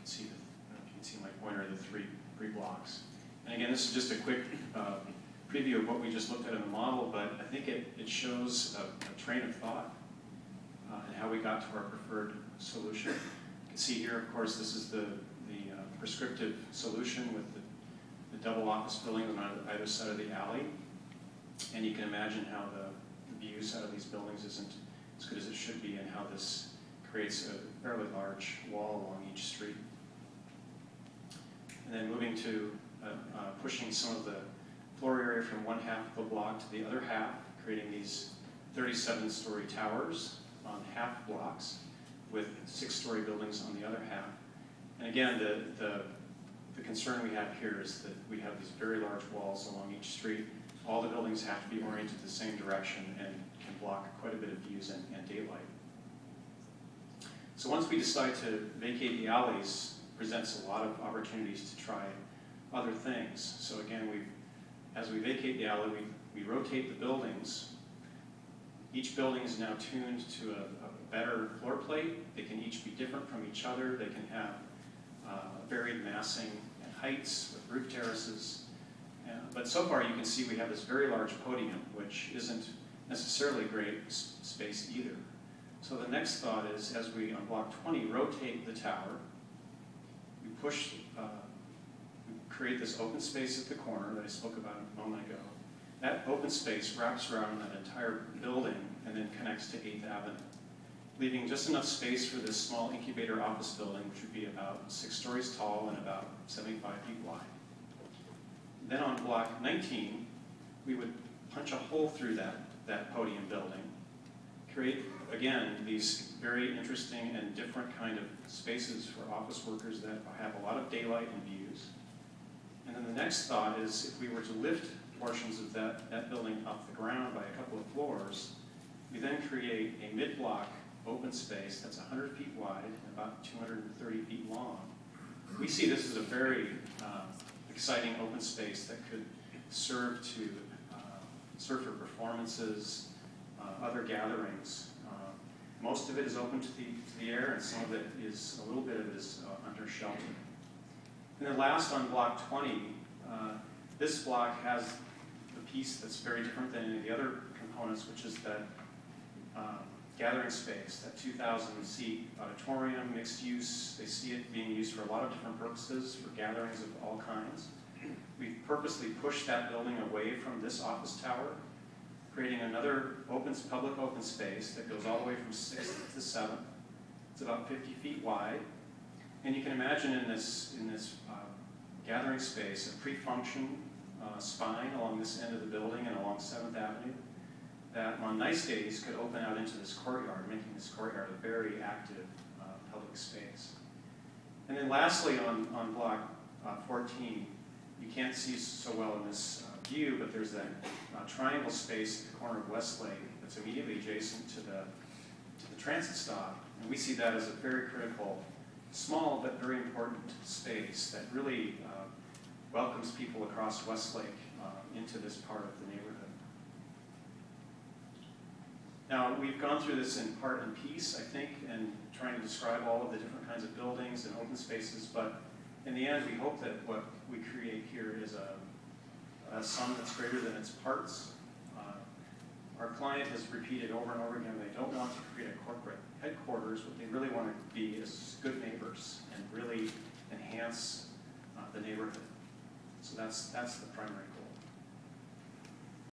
can see if you can see my pointer, the three blocks. And again, this is just a quick preview of what we just looked at in the model, but I think it shows a train of thought and how we got to our preferred solution. You can see here, of course, this is the prescriptive solution with the double office buildings on either side of the alley. And you can imagine how the views out of these buildings isn't as good as it should be, and how this creates a fairly large wall along each street. And then moving to pushing some of the floor area from one half of the block to the other half, creating these 37-story towers on half blocks with 6-story buildings on the other half. And again, the concern we have here is that we have these very large walls along each street. All the buildings have to be oriented the same direction and can block quite a bit of views and daylight. So once we decide to vacate the alleys, it presents a lot of opportunities to try other things. So again, as we vacate the alley, we rotate the buildings. Each building is now tuned to a better floor plate. They can each be different from each other. They can have varied massing and heights with roof terraces. But so far you can see we have this very large podium, which isn't necessarily great space either. So the next thought is, as we, on block 20, rotate the tower, we push, we create this open space at the corner that I spoke about a moment ago. That open space wraps around that entire building and then connects to 8th Avenue, leaving just enough space for this small incubator office building, which would be about 6 stories tall and about 75 feet wide. Then on block 19, we would punch a hole through that podium building, create, again, these very interesting and different kind of spaces for office workers that have a lot of daylight and views. And then the next thought is, if we were to lift portions of that building off the ground by a couple of floors, we then create a mid-block open space that's 100 feet wide and about 230 feet long. We see this as a very exciting open space that could serve for performances, other gatherings. Most of it is open to the air, and some of it is, a little bit of it is under shelter. And then last, on block 20, this block has the piece that's very different than any of the other components, which is that gathering space, that 2,000-seat auditorium, mixed use. They see it being used for a lot of different purposes, for gatherings of all kinds. We've purposely pushed that building away from this office tower, creating another public open space that goes all the way from 6th to 7th. It's about 50 feet wide. And you can imagine in this gathering space a pre-function spine along this end of the building and along 7th Avenue that on nice days could open out into this courtyard, making this courtyard a very active public space. And then lastly, on block 14, you can't see so well in this view, but there's that triangle space at the corner of Westlake that's immediately adjacent to the transit stop. And we see that as a very critical, small but very important space that really welcomes people across Westlake into this part of the neighborhood. Now, we've gone through this in part and piece, I think, and trying to describe all of the different kinds of buildings and open spaces, but in the end, we hope that what we create here is a sum that's greater than its parts. Our client has repeated over and over again, they don't want to create a corporate headquarters. What they really want to be is good neighbors and really enhance the neighborhood. So that's the primary goal.